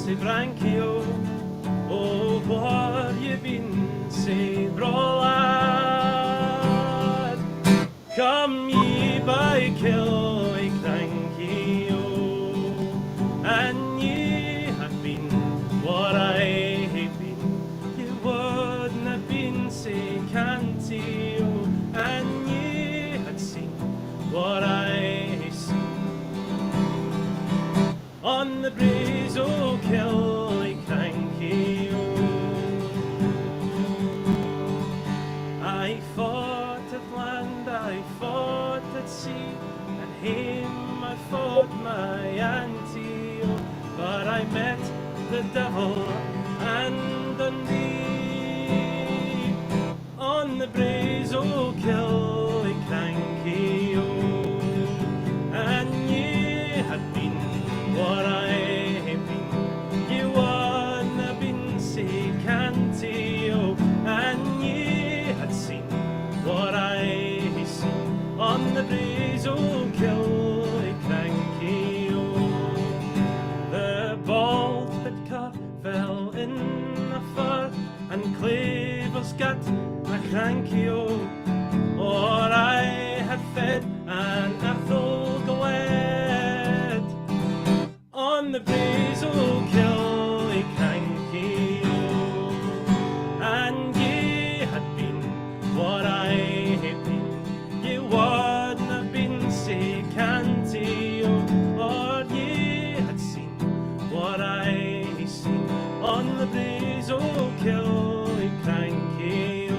say Brancio, oh, what you been, say bro lad. Come ye by Killiecrankie, and ye have been what I have been. You wouldn't have been say canty, and ye had seen what I have seen. On the breeze o' Killiecrankie, I fought at land, I fought at sea, and him I fought my auntie, but I met the devil and Dundee on the breeze o' Killiecrankie, and ye had been what I have been. You wouldn't have been say canty, and ye had seen what I have seen on the breeze o' Killiecrankie. The bald Pitcar fell in the fur, and Clavers got a cranky, or I had fed an Athol Gled on the breeze o' Killiecrankie, and ye had been what I had been. Ye wouldn't have been say canty, or ye had seen what I had seen on the breeze o' Killiecrankie.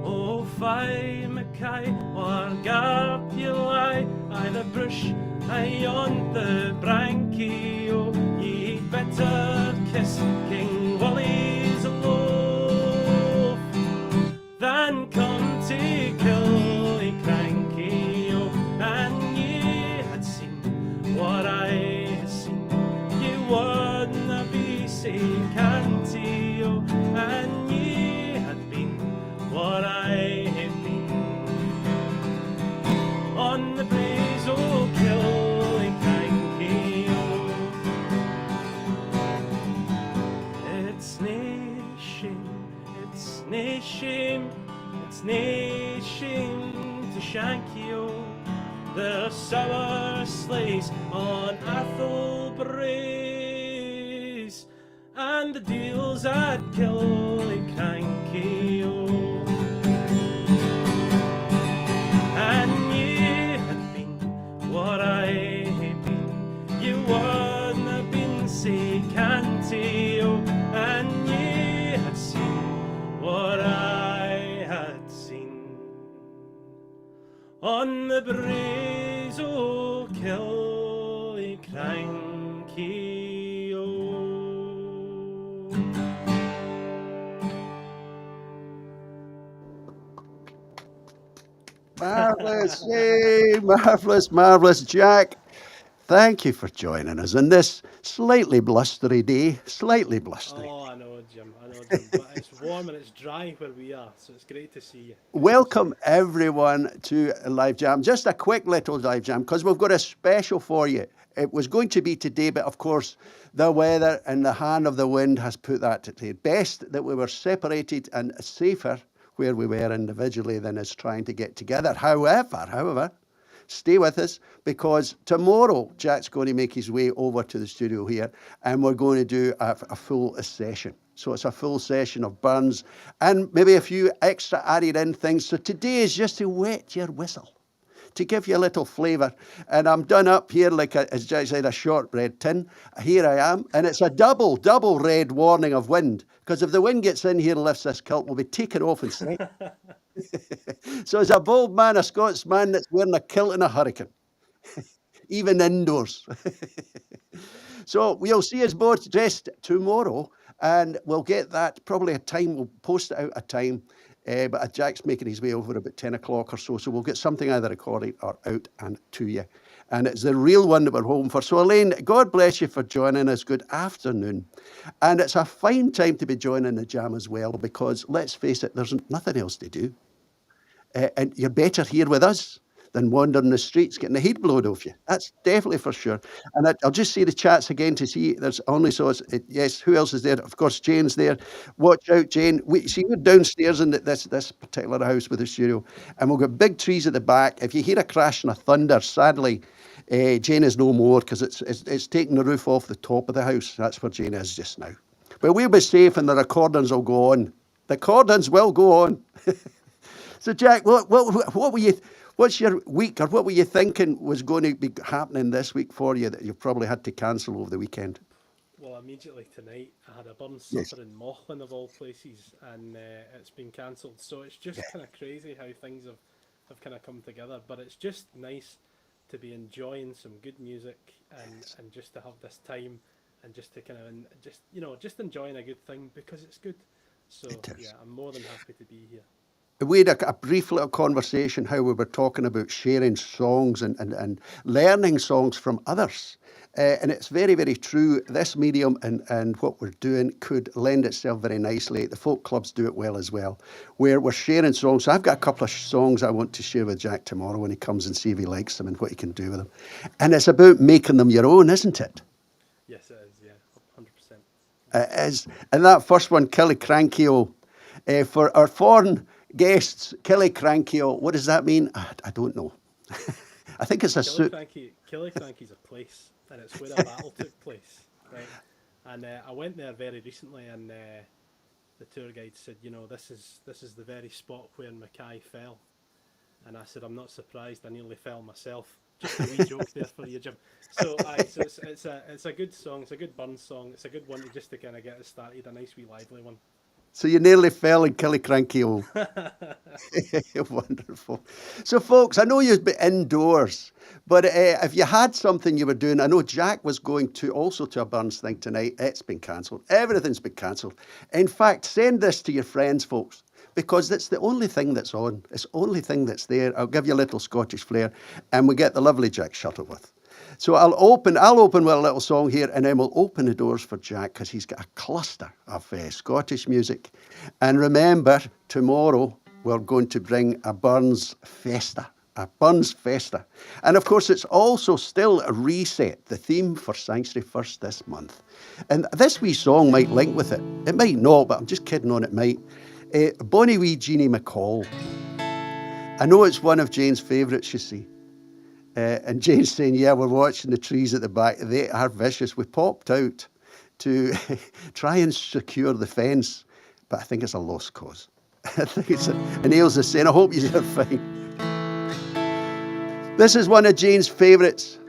Oh, Fy Mackay, or Gapulai, I the brush, I on the brankie, ye'd better kiss King Wally's loaf than come to Killiecrankie, and ye had seen what I had seen. Ye wouldn't be say canty, and ye had been what I had been on the breeze o' Killiecrankie. It's nae shame, it's nae shame, it's nae shame to shank you. The sour sleighs on Athol Braes, and the deals at Killiecrankie. And ye had been what I had been. You wouldn't have been say canty, and ye had seen what I had seen on the breeze o' Killiecrankie. Marvellous, yay, marvellous, marvellous. Jack, thank you for joining us on this slightly blustery day. Slightly blustery. Oh, I know, Jim, but it's warm and it's dry where we are, so it's great to see you. Welcome everyone to Live Jam. Just a quick little Live Jam because we've got a special for you. It was going to be today, but of course the weather and the hand of the wind has put that to the best that we were separated and safer where we were individually than is trying to get together. However, stay with us because tomorrow Jack's going to make his way over to the studio here and we're going to do a full session. So it's a full session of Burns and maybe a few extra added in things. So today is just to wet your whistle, to give you a little flavour. And I'm done up here like, as Jack said, a shortbread tin. Here I am. And it's a double red warning of wind. Because if the wind gets in here and lifts this kilt, we'll be taken off and sight. So it's a bold man, a Scotsman that's wearing a kilt in a hurricane, even indoors. So we'll see us both dressed tomorrow, and we'll get that probably a time. We'll post it out a time. But Jack's making his way over about 10 o'clock or so, so we'll get something either recorded or out and to you. And it's the real one that we're home for. So Elaine, God bless you for joining us. Good afternoon. And it's a fine time to be joining the Jam as well, because let's face it, there's nothing else to do. And you're better here with us than wandering the streets getting the heat blowed off you. That's definitely for sure. And I'll just see the chats again to see there's only so it's, yes, who else is there? Of course, Jane's there. Watch out, Jane. We see we're downstairs in this particular house with the studio, and we've got big trees at the back. If you hear a crash and a thunder, sadly, Jane is no more because it's taking the roof off the top of the house. That's where Jane is just now. But we'll be safe, and the recordings will go on. The recordings will go on. So, Jack, what were you? What's your week, or what were you thinking was going to be happening this week for you that you probably had to cancel over the weekend? Well, immediately tonight, I had a burn Yes. supper in Mauchline of all places, and it's been cancelled. So it's just kind of crazy how things have kind of come together. But it's just nice to be enjoying some good music and just to have this time and just to kind of just enjoying a good thing because it's good. So It is. yeah, I'm more than happy to be here. We had a brief little conversation how we were talking about sharing songs and learning songs from others. And it's very, very true. This medium and what we're doing could lend itself very nicely. The folk clubs do it well as well, where we're sharing songs. So I've got a couple of songs I want to share with Jack tomorrow when he comes and see if he likes them and what he can do with them. And it's about making them your own, isn't it? Yes, it is. Yeah, 100%. It is. And that first one, Killicrancio, for our foreign guests, Killicrancio, what does that mean? I don't know. I think it's a suit. Killicranky's a place, and it's where a battle took place, right? And I went there very recently, and the tour guide said, this is the very spot where Mackay fell, and I said, I'm not surprised. I nearly fell myself. Just a wee joke there for you, Jim. So, so it's a good song. It's a good Burns song. It's a good one just to kind of get it started. A nice wee lively one. So you nearly fell in Killicrancio. Wonderful. So, folks, I know you've been indoors, but if you had something you were doing, I know Jack was going to a Burns thing tonight. It's been cancelled. Everything's been cancelled. In fact, send this to your friends, folks, because it's the only thing that's on. It's the only thing that's there. I'll give you a little Scottish flair, and we get the lovely Jack Shuttleworth. So I'll open with a little song here, and then we'll open the doors for Jack because he's got a cluster of Scottish music. And remember, tomorrow we're going to bring a Burns Festa. And of course, it's also still a reset, the theme for Sanctuary First this month. And this wee song might link with it. It might not, but I'm just kidding on it might. Bonnie Wee Jeannie McCall. I know it's one of Jane's favourites, you see. And Jane's saying, yeah, we're watching the trees at the back. They are vicious. We popped out to try and secure the fence, but I think it's a lost cause. I think it's and Ailes is saying, I hope you're fine. This is one of Jane's favourites.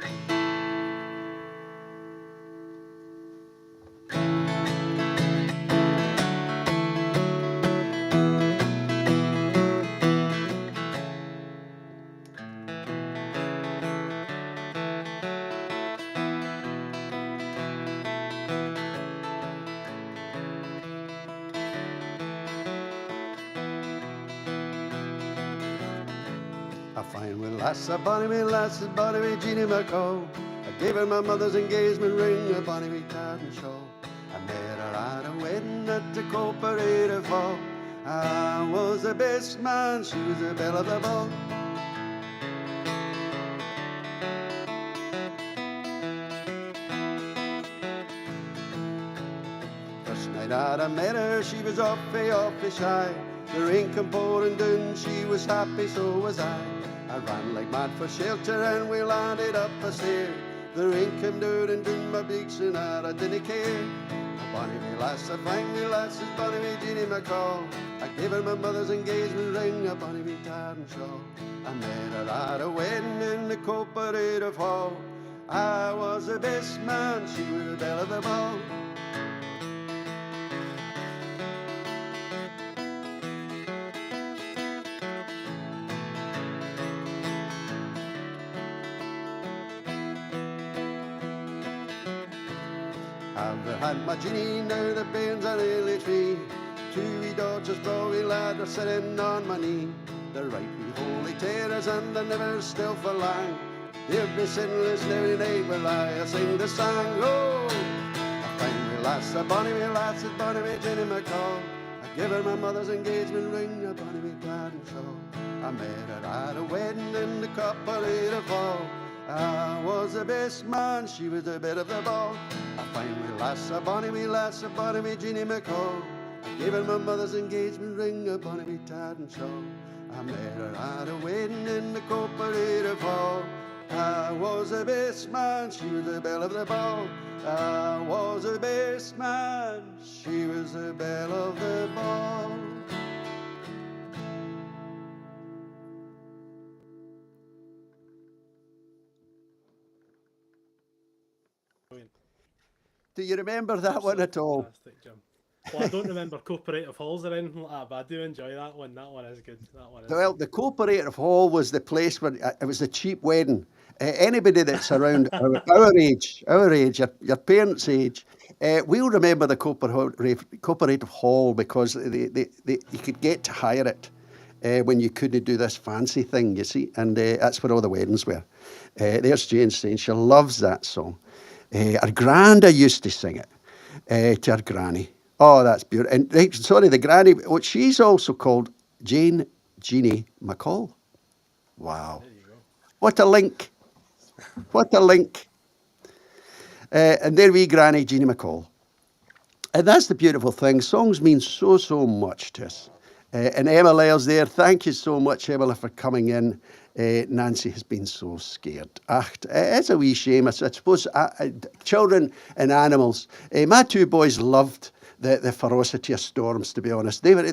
A fine wee lass, a bonny wee lass, a bonny wee Jeannie McCall. I gave her my mother's engagement ring, a bonny wee tartan shawl. I met her at a wedding at the Cooperative Hall. I was the best man, she was the belle of the ball. First night that I met her, she was awfully shy. The rain come pouring down, she was happy, so was I. I ran like mad for shelter and we landed up a stair. The rain came down and down my beaks and I didn't care. A bonny wee lass, a fine wee lass, is bonny wee Jeannie McCall. I gave her my mother's engagement ring, a bonny wee tartan shawl. I met her at a wedding in the Cooperative Hall. I was the best man, she was the belle of the ball. I've had my Jeannie, now the bairns are nearly three. Two wee daughters, bro, wee lad, are sitting on my knee. They're right wee holy terrors and they're never still for long. They'll be sitting listening every night while I sing the song. Oh, a fine wee lass, a bonny wee lass, a bonny wee Jeannie McCall. I give her my mother's engagement ring, a bonny wee tartan shawl. I met her at a wedding in the Cooperative Hall. I was the best man, she was the bit of the ball. I find wee lass, a bonny wee lass, a bonny wee Jeannie McCall. I gave her my mother's engagement ring, a bonny wee tartan shawl. I met her at a wedding in the Cooperative Hall. I was the best man, she was the belle of the ball. I was the best man, she was the belle of the ball. Do you remember that one at all? Fantastic, Jim. Well, I don't remember Cooperative Halls or anything like that, but I do enjoy that one. That one is good. That one is Well, good. the Cooperative Hall was the place where it was a cheap wedding. Anybody that's around our age, your parents' age, we'll remember the Cooperative Hall because you could get to hire it when you couldn't do this fancy thing, you see, and that's where all the weddings were. There's Jane saying she loves that song. Her granda used to sing it to her granny. Oh, that's beautiful. And right, sorry, the granny, she's also called Jane Jeannie McCall. Wow. There you go. What a link. What a link. And there we Granny Jeannie McCall. And that's the beautiful thing. Songs mean so, so much to us. And Emma Lyle's there. Thank you so much, Emma, for coming in. Nancy has been so scared. It's a wee shame. I suppose children and animals. My two boys loved the ferocity of storms, to be honest. They were.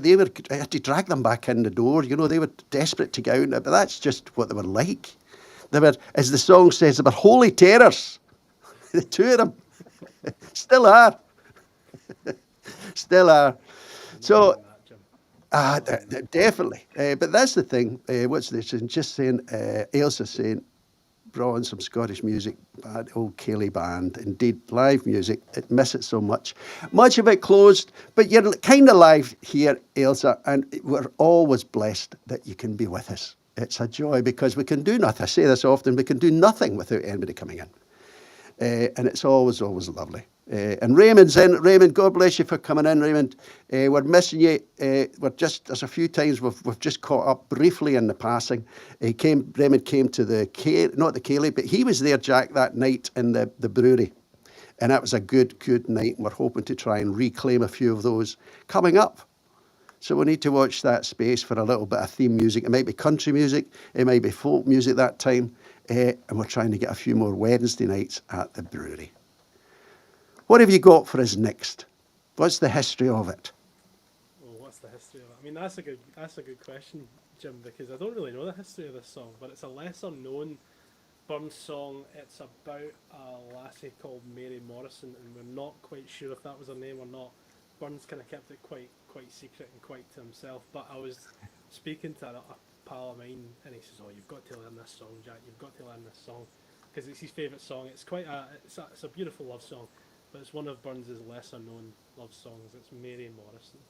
I had to drag them back in the door. You know, they were desperate to get out. But that's just what they were like. They were, as the song says, they were holy terrors. The two of them still are. Still are. So. Definitely. But that's the thing. What's this? Just saying, Ailsa saying, brought on some Scottish music, bad old Ceilidh band. Indeed, live music. I miss it so much. Much of it closed, but you're kind of live here, Ailsa, and we're always blessed that you can be with us. It's a joy because we can do nothing. I say this often, we can do nothing without anybody coming in. And it's always, always lovely. And Raymond's in. Raymond, God bless you for coming in, Raymond. We're missing you. There's a few times we've just caught up briefly in the passing. Raymond came to not the Ceilidh, but he was there, Jack, that night in the brewery. And that was a good night. And we're hoping to try and reclaim a few of those coming up. So we need to watch that space for a little bit of theme music. It might be country music. It might be folk music that time. And we're trying to get a few more Wednesday nights at the brewery. What have you got for us next? What's the history of it? Well, what's the history of it? I mean, that's a good question, Jim, because I don't really know the history of this song, but it's a lesser known Burns song. It's about a lassie called Mary Morrison, and we're not quite sure if that was her name or not. Burns kind of kept it quite secret and quite to himself. But I was speaking to a pal of mine, and he says, "Oh, you've got to learn this song, Jack. You've got to learn this song because it's his favourite song. It's it's a beautiful love song, but it's one of Burns's lesser known love songs. It's Mary Morrison."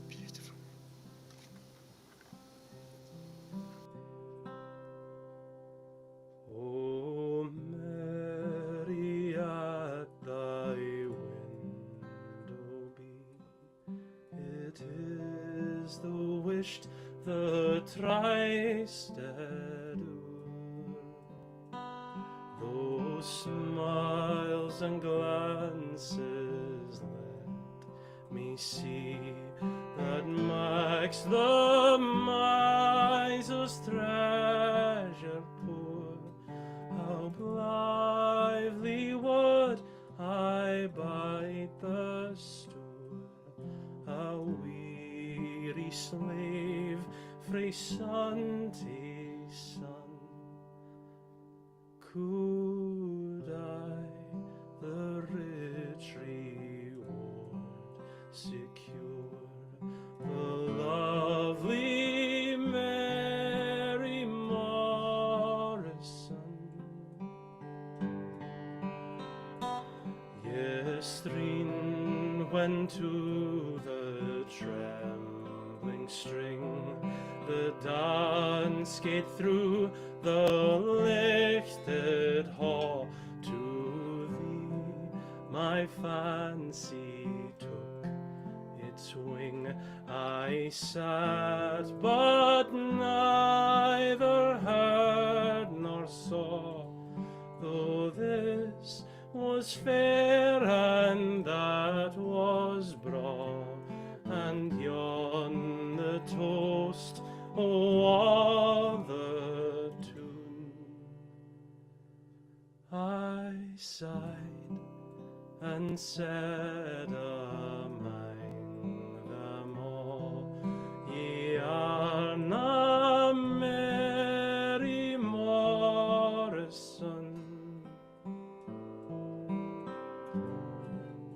Beautiful. Oh, Mary, at thy window be, it is the wished, the trysted hour. Those smiles and glances let me see, that makes the miser's treasure poor. How blithely would I bite the store, a weary slave frae sun to sun. Could I the rich reward secure, the lovely Mary Morrison? Yestreen, when to the trembling string the dance skate through the lichted hall, to thee my fancy took its wing I sat, but neither heard nor saw, though this was fair and that was braw, and yon the toast o' the tune. I sighed and said amang them all, ye are na Mary Morrison.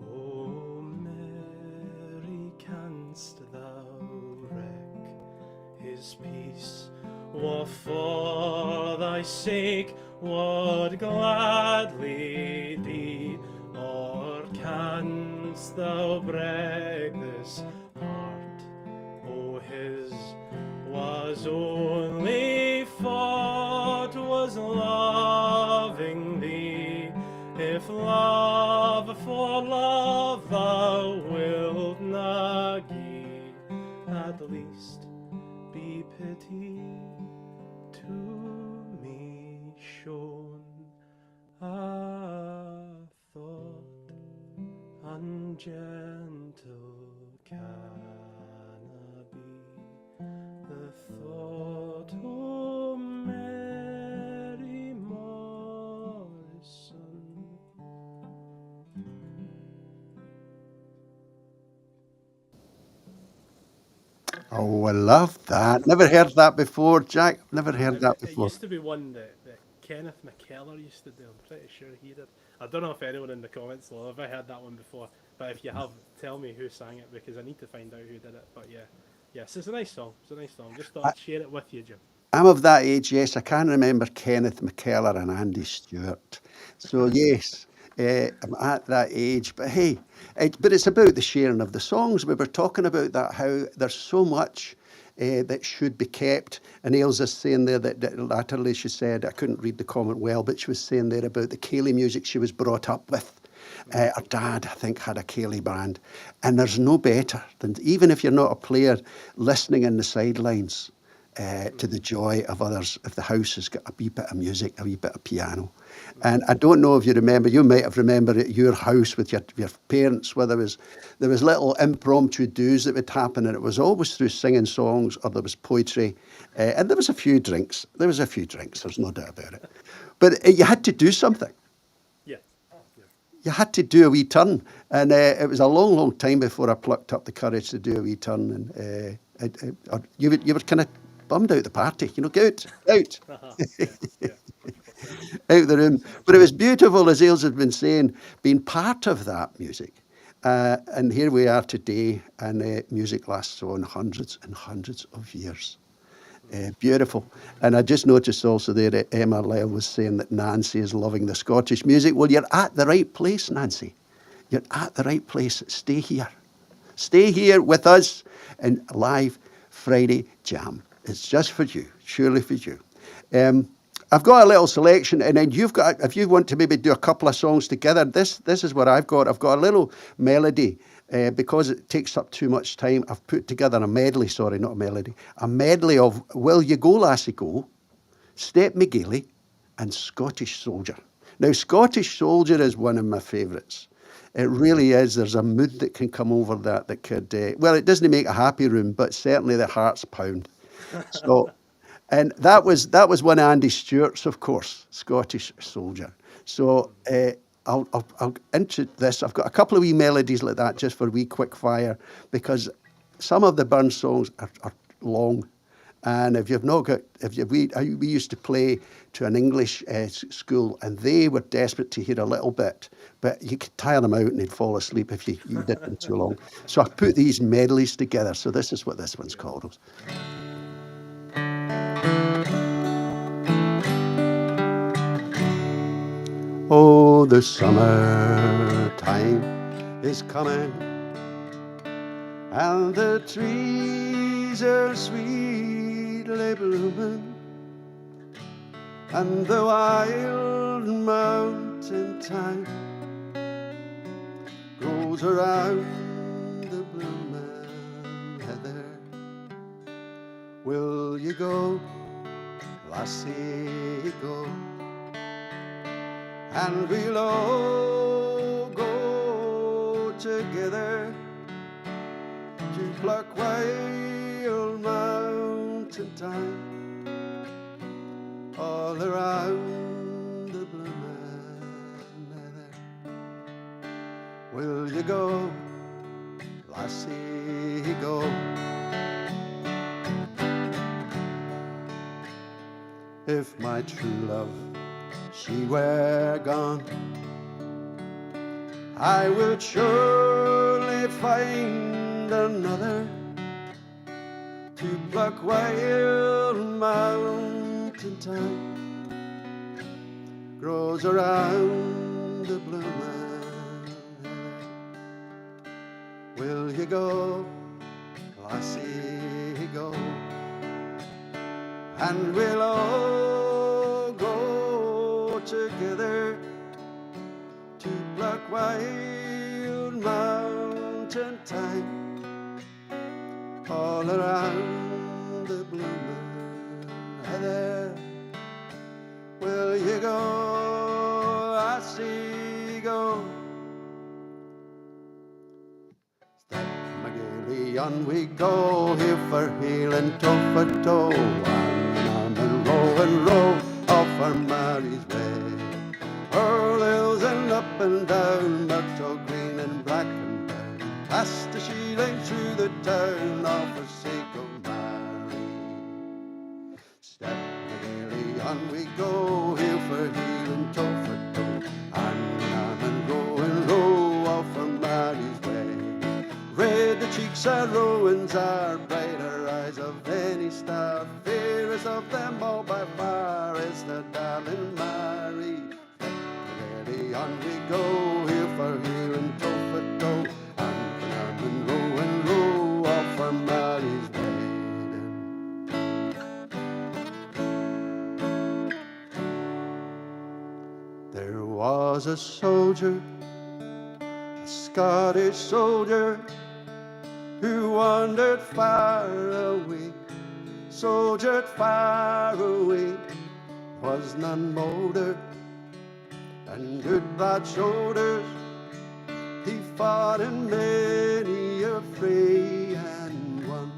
O Mary, canst thou wreck his peace, wha for thy sake would gladly die? Or canst thou break this heart o' his, was only for 'twas loving thee? If love for love thou wilt na gie, at least be pity to me shown. A thought ungentle canna be, the thought o' Mary Morrison. Oh, I love that. Never heard that before, Jack. Never heard that It before. used to be one that Kenneth McKellar used to do. I'm pretty sure he did. I don't know if anyone in the comments will have ever heard that one before, but if you have, tell me who sang it because I need to find out who did it. But yeah, yes, it's a nice song. It's a nice song. Just thought I'd share it with you, Jim. I'm of that age, yes. I can remember Kenneth McKellar and Andy Stewart. So, yes, I'm at that age. But hey, but it's about the sharing of the songs. We were talking about that, how there's so much that should be kept. And Ailsa's saying there that latterly she said, I couldn't read the comment well, but she was saying there about the Cayley music she was brought up with. Her dad, I think, had a Cayley band. And there's no better than, even if you're not a player, listening in the sidelines to the joy of others, if the house has got a wee bit of music, a wee bit of piano. And I don't know if you remember, you might have remembered at your house with your parents, where there was little impromptu do's that would happen, and it was always through singing songs, or there was poetry, and there was a few drinks. There's no doubt about it. But you had to do something. Yeah. You had to do a wee turn. And it was a long, long time before I plucked up the courage to do a wee turn. And you were kind of bummed out the party, get out. Out the room. But it was beautiful, as Ailsa had been saying, being part of that music. And here we are today, and music lasts on hundreds and hundreds of years. Beautiful. And I just noticed also there that Emma Lyle was saying that Nancy is loving the Scottish music. Well, you're at the right place, Nancy. You're at the right place. Stay here. Stay here with us in Live Friday Jam. It's just for you, surely for you. I've got a little selection, and then you've got, if you want to maybe do a couple of songs together, this is what I've got. I've got a little melody, because it takes up too much time. I've put together a medley, sorry, not a melody, a medley of Will You Go, Lassie Go, Step Me Gaily, and Scottish Soldier. Now, Scottish Soldier is one of my favourites. It really is. There's a mood that can come over that could, well, it doesn't make a happy room, but certainly the hearts pound. So, and that was one of Andy Stewart's, of course, Scottish Soldier. So I'll into this. I've got a couple of wee melodies like that just for a wee quick fire, because some of the Burns songs are long. And if you've not got, we used to play to an English school, and they were desperate to hear a little bit, but you could tire them out and they'd fall asleep if you did them too long. So I put these medleys together. So this is what this one's called. Oh, the summertime is coming, and the trees are sweetly blooming, and the wild mountain thyme grows around the blooming Will you go, lassie, go? And we'll all go together to pluck wild mountain thyme all around the blooming heather. Will you go, lassie, go? If my true love, she were gone, I would surely find another to pluck wild mountain thyme grows around the blooming heather. Will you go, lassie, go? And we'll all go together to pluck wild mountain thyme all around the blooming heather. Will you go, lassie, go? Step my gaily on we go, here for heel and toe for toe, and row off our Mary's way. O'er hills and up and down, myrtle green and black and brown, past the shieling through the town of Forsaken Mary. Step gaily on we go, heel for heel and toe for toe, and row off our Mary's way. Red the cheeks are Rowan's are, brighter eyes of any star, fairest of them all by far is the darling Mary. Ready on we go, heel for heel and toe for toe, and row off for Mary's wedding. There was a soldier, a Scottish soldier, who wandered far away, soldiered far away, was none bolder than good broad shoulders. He fought in many a fray and won.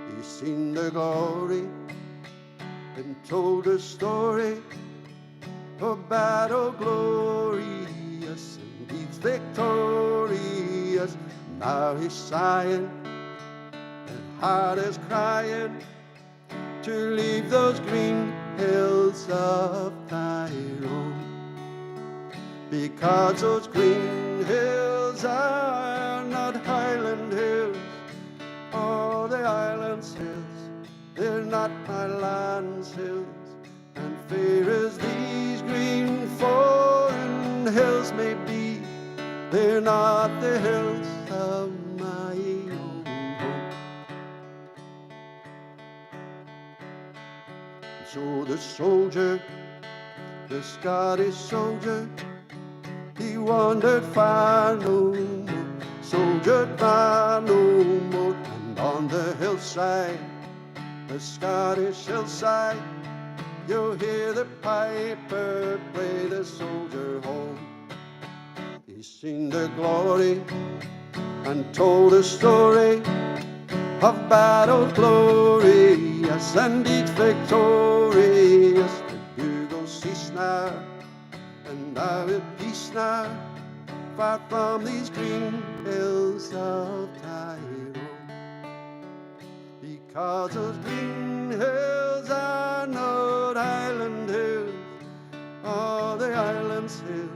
He seen the glory and told a story of battle glorious and deeds victorious. Now he's sighing and heart is crying to leave those green hills of Tyrone, because those green hills are not Highland hills or the island's hills. They're not my land's hills, and fair as these green foreign hills may be, they're not the hills of my own home. So the soldier, the Scottish soldier, he wandered far no more, soldiered far no more, and on the hillside, the Scottish hillside, you'll hear the piper play the soldier home. He's seen the glory and told a story of battle glorious and deeds victorious. The bugle ceased now, and now at peace now, far from these green hills of Tyrone, because those green hills are not Highland hills or the island's hills.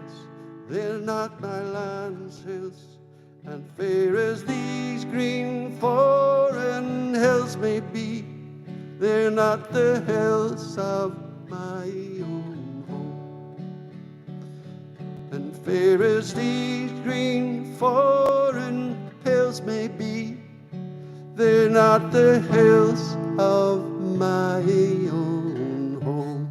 They're not my land's hills, and fair as these green foreign hills may be, they're not the hills of my own home. And fair as these green foreign hills may be, they're not the hills of my own home.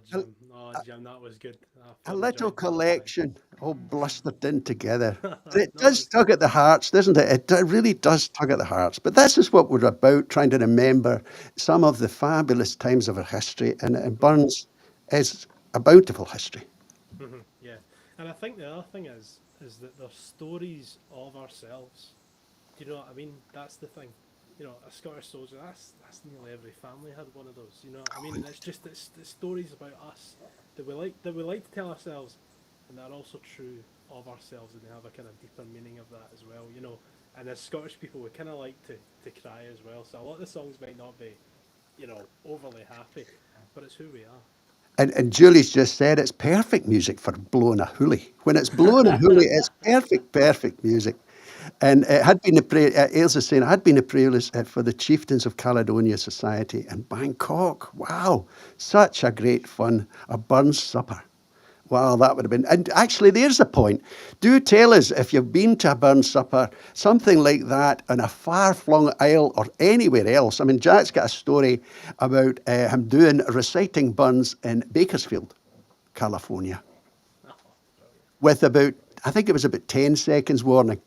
Jim. Oh, Jim, that was good. I A thoroughly little enjoyed that. collection, all blustered in together. It No, it does was tug at the hearts, doesn't it? It really does tug at the hearts. But this is what we're about, trying to remember some of the fabulous times of our history. And Burns is a bountiful history. yeah. And I think the other thing is that they're stories of ourselves. Do you know what I mean? That's the thing. You know, a Scottish soldier. That's nearly every family had one of those. You know what I mean? And it's stories about us that we like to tell ourselves, and that are also true of ourselves, and they have a kind of deeper meaning of that as well. You know, and as Scottish people, we kind of like to cry as well. So a lot of the songs might not be, you know, overly happy, but it's who we are. And Julie's just said it's perfect music for blowing a hoolie. When it's blowing a hoolie, it's perfect music. And it had been Ailsa's saying, it had been a prelude for the Chieftains of Caledonia Society in Bangkok. Wow, such a great fun, a Burns supper. Wow, that would have been. And actually, there's the point. Do tell us if you've been to a Burns supper, something like that, in a far flung isle or anywhere else. I mean, Jack's got a story about him reciting Burns in Bakersfield, California, Oh, with about, I think it was about 10 seconds warning.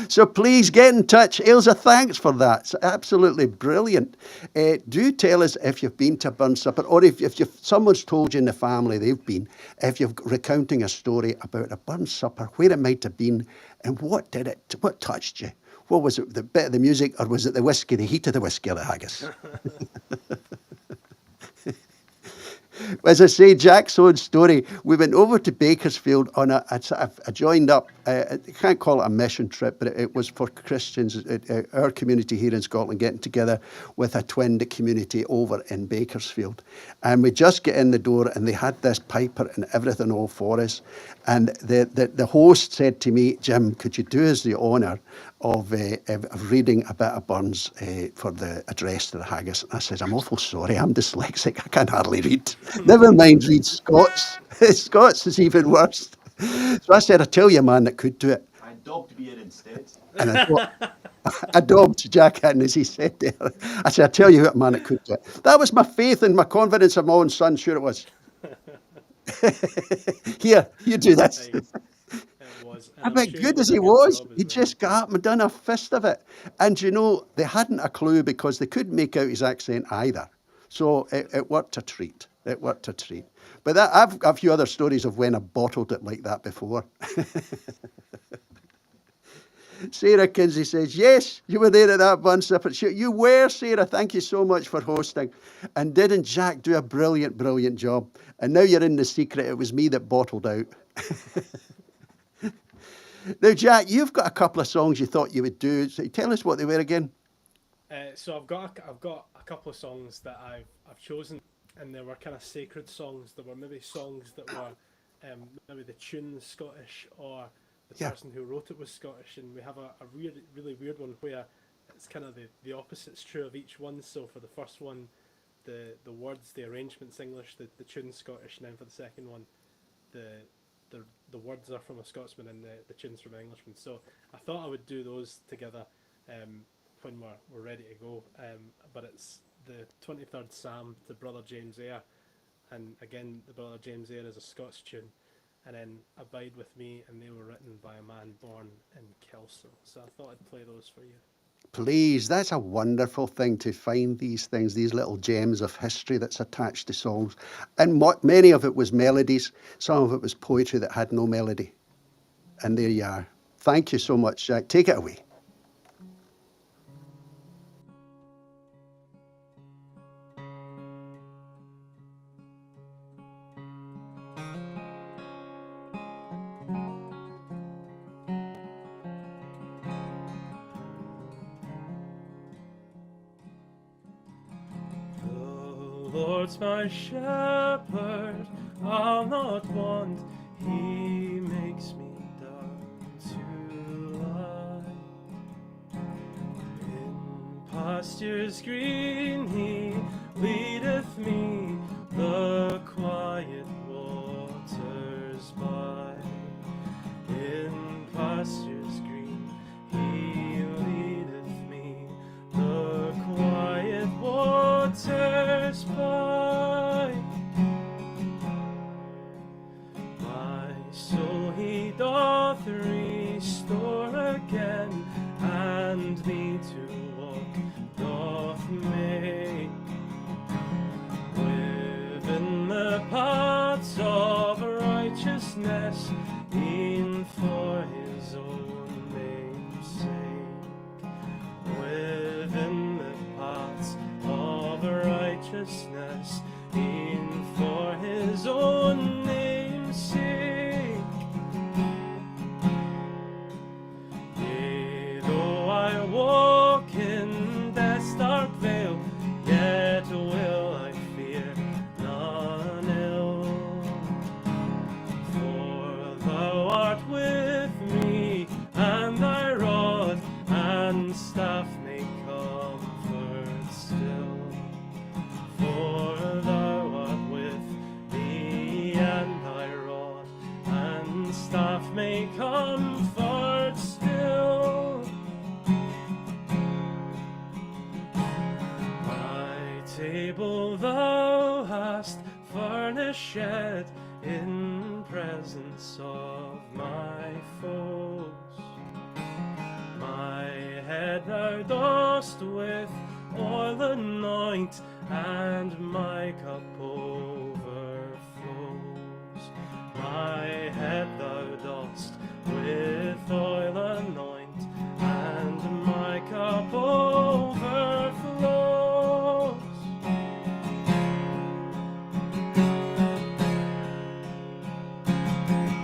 So please get in touch. Ailsa, thanks for that. It's absolutely brilliant. Do tell us if you've been to a Burns supper, or if someone's told you in the family they've been, if you're recounting a story about a Burns supper, where it might have been, and what touched you? What was it, the bit of the music, or was it the whiskey, the heat of the whiskey or the haggis? As I say, Jack's own story, we went over to Bakersfield on a joined up, I can't call it a mission trip, but it was for Christians, our community here in Scotland, getting together with a Twined community over in Bakersfield. And we just get in the door and they had this piper and everything all for us. And the host said to me, Jim, could you do us the honour of reading a bit of Burns for the address to the haggis? And I said, I'm awful sorry, I'm dyslexic, I can hardly read. Never mind read Scots. Scots is even worse. So I said, I tell you a man that could do it. I dobbed beer instead. And I dobbed Jack in, as he said there. I said, I tell you what, man, that could do it. That was my faith and my confidence in my own son, sure it was. Here, you do this. it was. And I I'm bet sure good did as a he good was, job as he well. just got up and done a fist of it. And you know, they hadn't a clue because they couldn't make out his accent either. So it worked a treat. It worked a treat. But I've got a few other stories of when I bottled it like that before. Sarah Kinsey says, yes, you were there at that Burns supper. You were, Sarah. Thank you so much for hosting. And didn't Jack do a brilliant, brilliant job? And now you're in the secret. It was me that bottled out. Now, Jack, you've got a couple of songs you thought you would do. So tell us what they were again. So I've got a couple of songs that I've chosen, and they were kind of sacred songs. There were maybe songs that were maybe the tune's Scottish, or the Yeah. person who wrote it was Scottish, and we have a really really weird one where it's kind of the opposite's true of each one. So for the first one, the words, the arrangement's English, the tune's Scottish, and then for the second one, the words are from a Scotsman and the tune's from an Englishman. So I thought I would do those together when we're ready to go. But it's the 23rd Psalm to Brother James Eyre, and again the Brother James Eyre is a Scots tune, and then Abide With Me, and they were written by a man born in Kelso. So I thought I'd play those for you. Please, that's a wonderful thing to find these things, these little gems of history that's attached to songs. And many of it was melodies, some of it was poetry that had no melody. And there you are. Thank you so much, Jack. Take it away. The Lord's my shepherd, I'll not want. He makes me down to lie. In pastures green he leadeth me, the quiet waters by. In pastures green he leadeth me, the quiet waters by. so he doth restore again, and me to walk doth make within the paths of righteousness, e'en for his own name's sake. Within the paths of righteousness, e'en for his own name's sake. Yea, though I walk in death's dark vale, yet will I fear none ill. For thou art with me, and thy rod and staff may comfort still. For thou art with me, and thy rod and staff may comfort still. My table thou hast furnished in presence of my foes. My head thou dost with oil anoint, and my cup overflows. My head thou dost with oil anoint, and my cup overflows.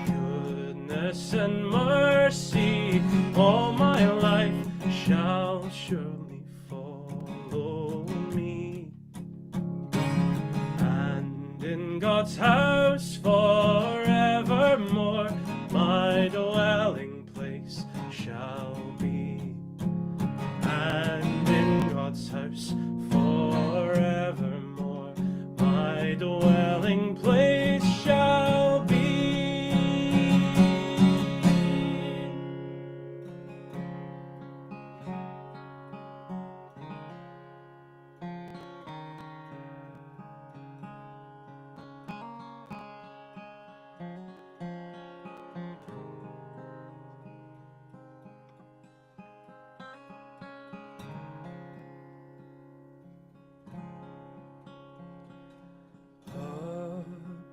Goodness and mercy all my life shall surely follow me, and in God's house forevermore my dwelling place shall be, and in God's house forevermore my dwelling place shall be.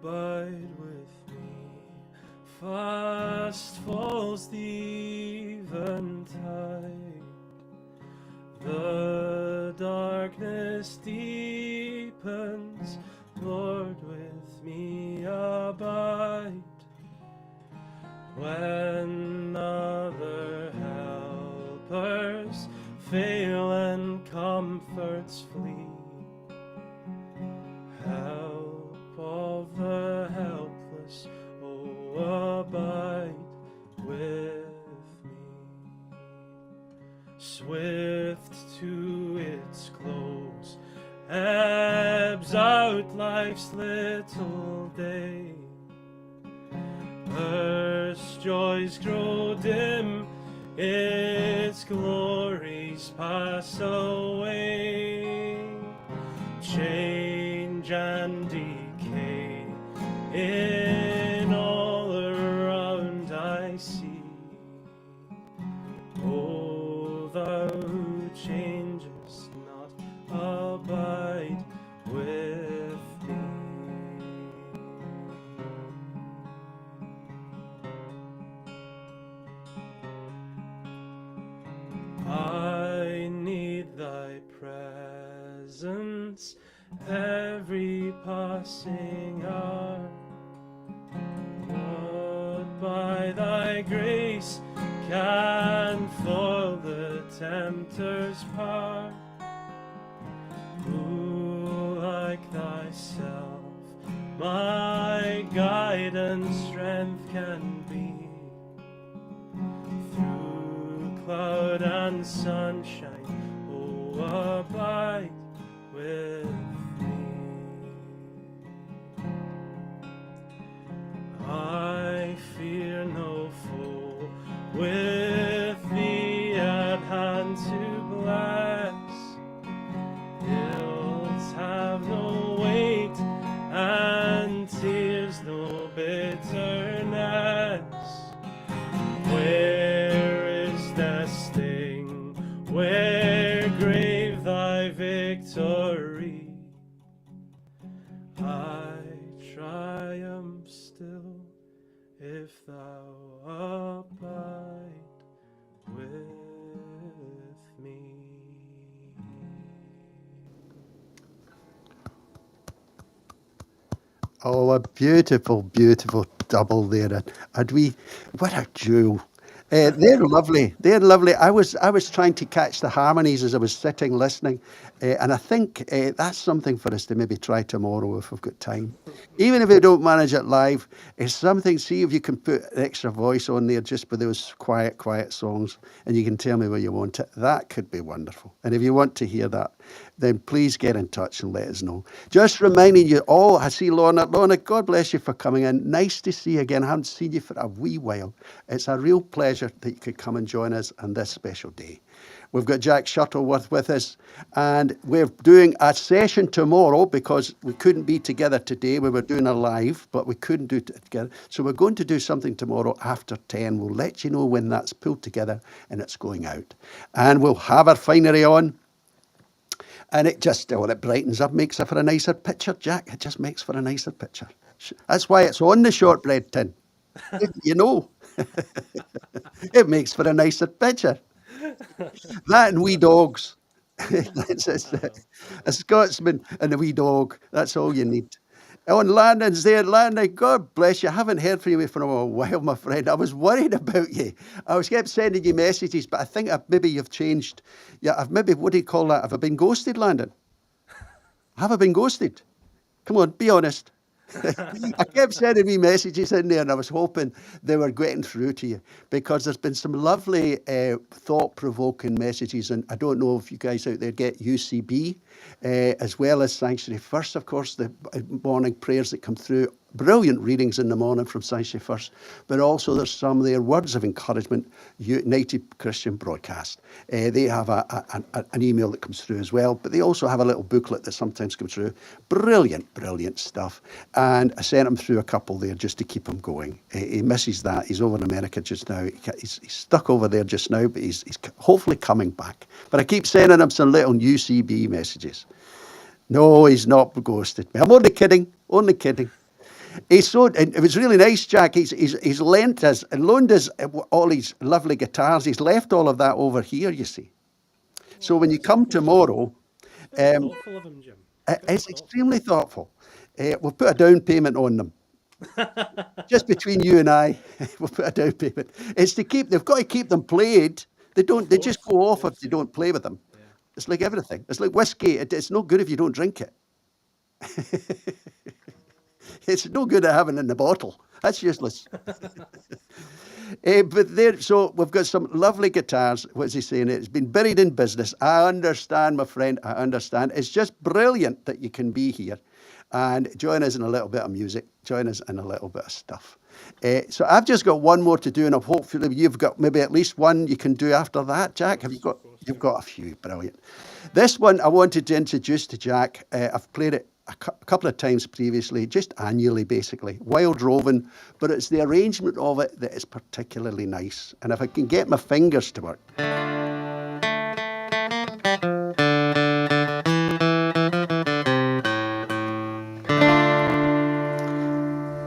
Abide with me, fast falls the eventide, the darkness deepens, Lord, with me abide. When other helpers fail and comforts flee, help of the helpless, oh, abide with me. Swift to its close ebbs out life's little day. Earth's joys grow dim, its glories pass away. Change and decay in all around I see. Oh, thou who changest not, abide with me. I need thy presence every passing hour. What by thy grace can foil the tempter's power? Who like thyself my guide and strength can be? Through cloud and sunshine, oh, abide with me. I fear no foe, with thee at hand to bless. Ills have no weight, and tears no bitterness. if thou abide with me. Oh, a beautiful, beautiful double there. And we, what a jewel. They're lovely. They're lovely. I was trying to catch the harmonies as I was sitting listening, and I think that's something for us to maybe try tomorrow if we've got time. Even if we don't manage it live, it's something. See if you can put an extra voice on there just for those quiet, quiet songs, and you can tell me where you want it. That could be wonderful. And if you want to hear that, then please get in touch and let us know. Just reminding you all, I see Lorna. Lorna, God bless you for coming in. Nice to see you again. I haven't seen you for a wee while. It's a real pleasure that you could come and join us on this special day. We've got Jack Shuttleworth with us, and we're doing a session tomorrow because we couldn't be together today. We were doing a live, but we couldn't do it together. So we're going to do something tomorrow after 10. We'll let you know when that's pulled together and it's going out. And we'll have our finery on. And it just, well, it brightens up, makes it for a nicer picture, Jack. It just makes for a nicer picture. That's why it's on the shortbread tin. You know, it makes for a nicer picture. That and wee dogs. That's a Scotsman and a wee dog. That's all you need. On Landon's there. Landon, God bless you. I haven't heard from you for a while, my friend. I was worried about you. I was kept sending you messages, but I think maybe you've changed. Yeah, I've maybe, what do you call that? Have I been ghosted, Landon? Have I been ghosted? Come on, be honest. I kept sending me messages in there, and I was hoping they were getting through to you because there's been some lovely thought-provoking messages, and I don't know if you guys out there get UCB as well as Sanctuary First, of course, the morning prayers that come through. Brilliant readings in the morning from Sanctuary First, but also there's some there, words of encouragement, United Christian Broadcast. They have an email that comes through as well, but they also have a little booklet that sometimes comes through. Brilliant, brilliant stuff. And I sent him through a couple there just to keep him going. He misses that. He's over in America just now. He's stuck over there just now, but he's hopefully coming back. But I keep sending him some little UCB messages. No, he's not ghosted me. I'm only kidding, only kidding. It was really nice, Jack. He's lent us and loaned us all his lovely guitars. He's left all of that over here, you see. So when you come tomorrow, Thoughtful of him, Jim. it's extremely thoughtful. We'll put a down payment on them. Just between you and I, we'll put a down payment. It's to keep. They've got to keep them played. They don't. They just go off if you don't play with them. Yeah. It's like everything. It's like whiskey. It's no good if you don't drink it. It's no good at having in the bottle. That's useless. But there, so we've got some lovely guitars. What's he saying? It's been buried in business. I understand, my friend. I understand. It's just brilliant that you can be here and join us in a little bit of music. Join us in a little bit of stuff. So I've just got one more to do, and hopefully you've got maybe at least one you can do after that, Jack. Have you got? You've got a few. Brilliant. This one I wanted to introduce to Jack. I've played it a couple of times previously, just annually basically. Wild Roving, but it's the arrangement of it that is particularly nice. And if I can get my fingers to work.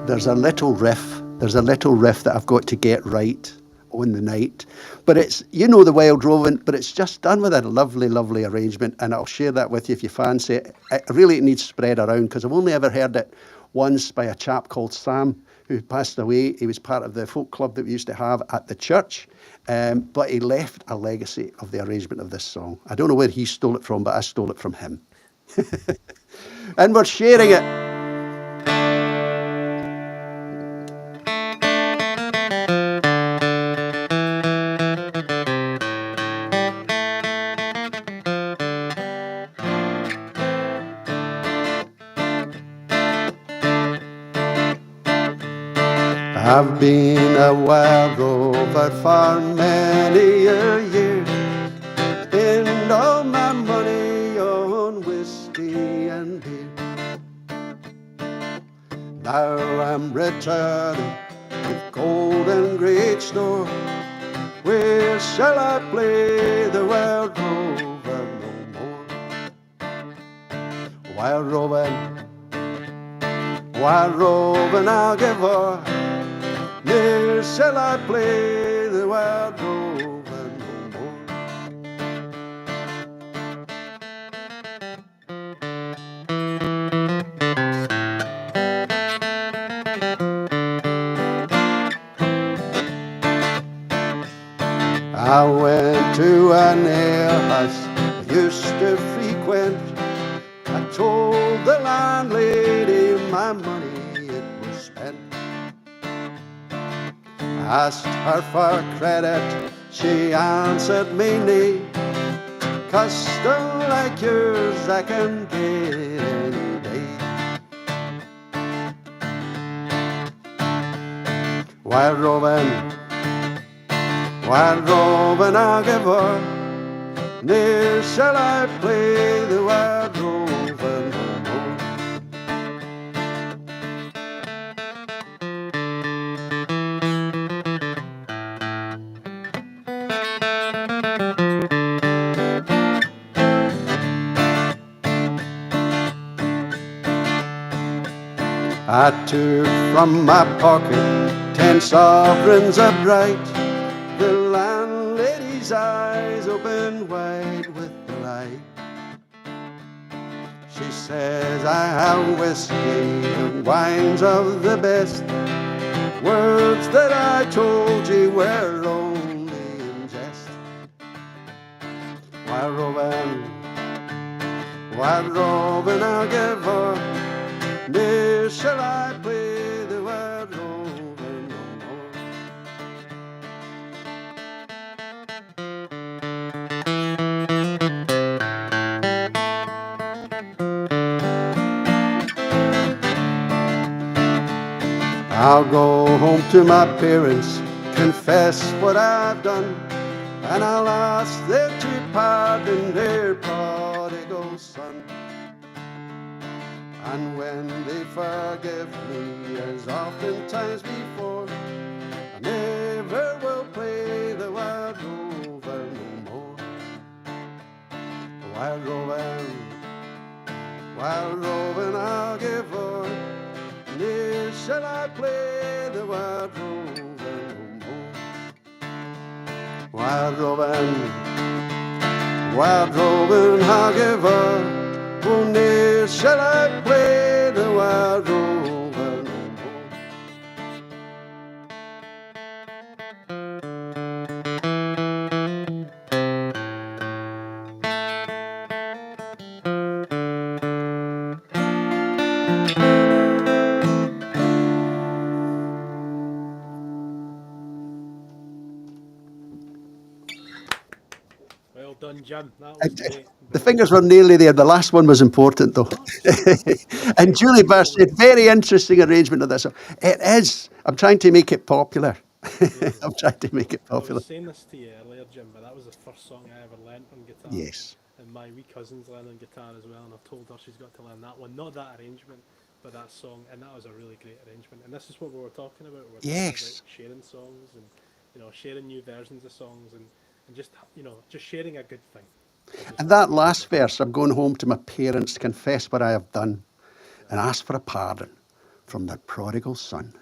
There's a little riff that I've got to get right on the night. But it's, you know, the Wild Roving, but it's just done with a lovely, lovely arrangement. And I'll share that with you if you fancy it. It needs spread around because I've only ever heard it once by a chap called Sam, who passed away. He was part of the folk club that we used to have at the church. But he left a legacy of the arrangement of this song. I don't know where he stole it from, but I stole it from him. And we're sharing it. I've been a wild rover for many a year, spend all my money on whiskey and beer. Now I'm returning with gold and great store. Where shall I play the wild rover no more? Wild roving, I'll give her shall I play the wild rover no more. I went to an alehouse I used to frequent. I told the landlady my money it was spent. Asked her for credit, she answered me nay. Custom like yours I can get any day. Wild Robin, I'll give her. Ne'er shall I play the wild Robin no more. I took from my pocket 10 sovereigns of bright. The landlady's eyes opened wide with delight. She says, I have whiskey and wines of the best. Words that I told you were only in jest. Wild Robin, I'll give her. Ne'er shall I play the wild Robin no more. I'll go home to my parents, confess what I've done, and I'll ask them to pardon their prodigal son. And when they forgive me, as oftentimes before, I never will play the wild rover no more. Wild Robin, I'll give her. Ne'er shall I play the wild rover no more. Wild Robin, I'll give her. Oh, ne'er shall I play the wild rover no more. Well done, Jim. That was great. The fingers were nearly there. The last one was important, though. And Julie Burr said, very interesting arrangement of this song. It is. I'm trying to make it popular. I'm trying to make it I popular. was saying this to you earlier, Jim, but that was the first song I ever learnt on guitar. Yes. And my wee cousin's learning guitar as well, and I've told her she's got to learn that one. Not that arrangement, but that song, and that was a really great arrangement. And this is what we were talking about. We were talking Yes. about sharing songs and, sharing new versions of songs and just, just sharing a good thing. And that last verse, I'm going home to my parents to confess what I have done and ask for a pardon from the prodigal son.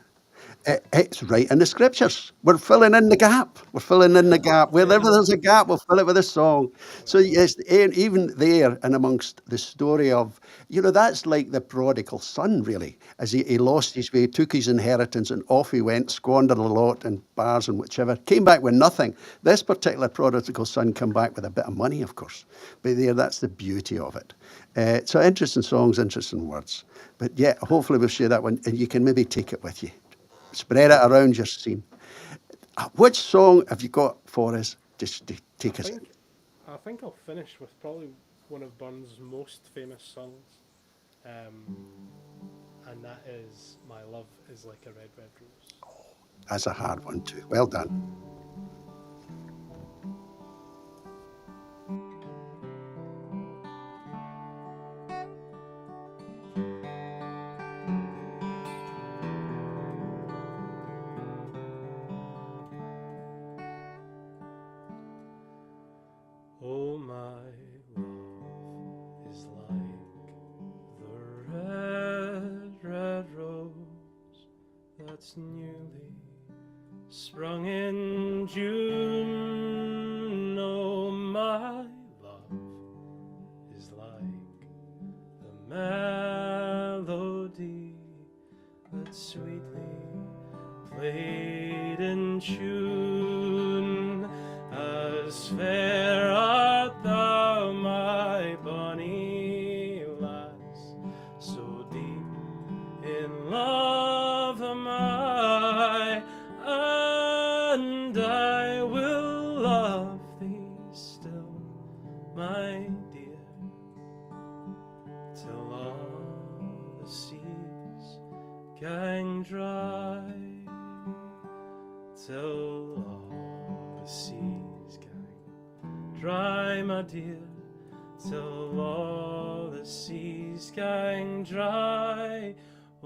It's right in the scriptures. We're filling in the gap. We're filling in the gap. Wherever there's a gap, we'll fill it with a song. So yes, even there and amongst the story of, that's like the prodigal son, really, as he lost his way, took his inheritance and off he went, squandered a lot in bars and whichever, came back with nothing. This particular prodigal son came back with a bit of money, of course. But that's the beauty of it. So interesting songs, interesting words. But yeah, hopefully we'll share that one and you can maybe take it with you. Spread it around your scene. Which song have you got for us? Just to take us. I think I'll finish with probably one of Burns' most famous songs, and that is "My Love Is Like a Red, Red Rose." That's a hard one too. Well done. Oh, my love is like the red, red rose that's newly sprung in June. Oh, my love is like the melody that sweetly played in tune. As fair art thou, my bonny lass, so deep in love am I, and I will love thee still, my dear, till all the seas gang dry, till all the seas gang dry, my dear, till all the seas gang dry.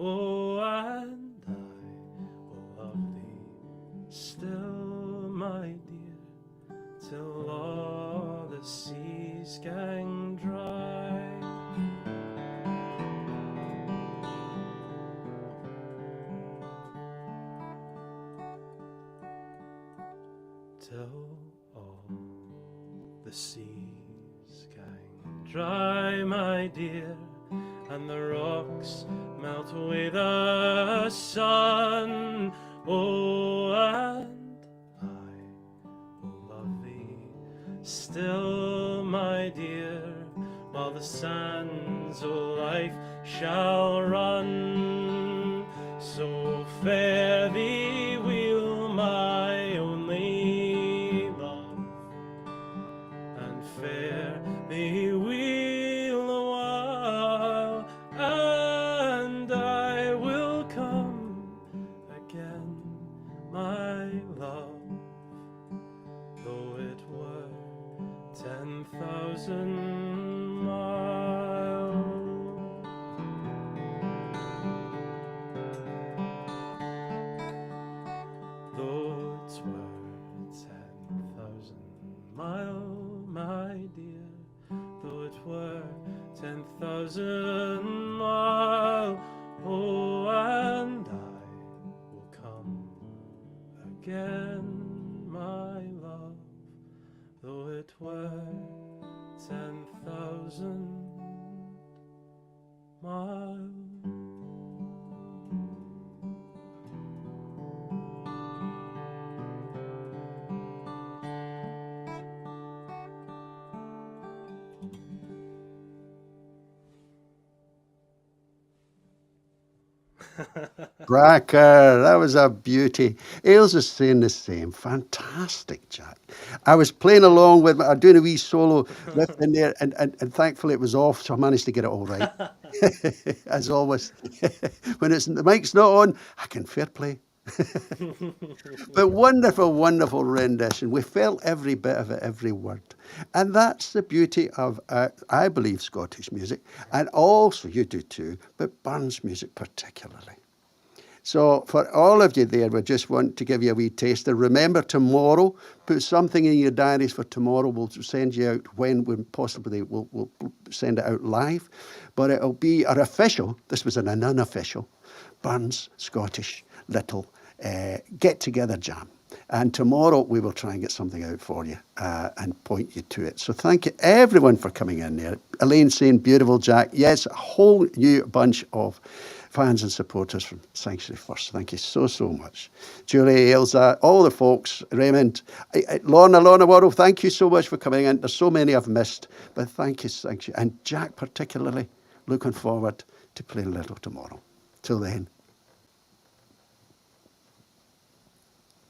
Oh, and I will love thee still, my dear, till all the seas gang dry. Till all the seas gang dry, my dear, and the rocks melt away the sun. Oh, and I will love thee still, my dear, while the sands of life shall run. So fare thee weel, my only love, and fare thee weel a while, and I will come again, my love, though it were 10,000 miles. Though it were 10,000 miles, my dear, though it were 10,000 miles, oh, and I will come again, my love, though it were 10,000 miles. Bracker, that was a beauty. Ailes is saying the same. Fantastic, Jack. I was playing along with, doing a wee solo riff in there, and thankfully it was off, so I managed to get it all right. As always, when the mic's not on, I can fair play. But wonderful, wonderful rendition. We felt every bit of it, every word. And that's the beauty of, I believe, Scottish music. And also, you do too, but Burns music particularly. So for all of you there, we just want to give you a wee taster. Remember tomorrow, put something in your diaries for tomorrow. We'll send you out when possibly we'll send it out live. But it'll be our official, this was an unofficial, Burns Scottish little get-together jam. And tomorrow we will try and get something out for you and point you to it. So thank you everyone for coming in there. Elaine saying, beautiful, Jack. Yes, a whole new bunch of fans and supporters from Sanctuary First. Thank you so, so much. Julie, Ailsa, all the folks, Raymond, Lorna Worrell, thank you so much for coming in. There's so many I've missed, but thank you. And Jack particularly, looking forward to playing a little tomorrow. Till then.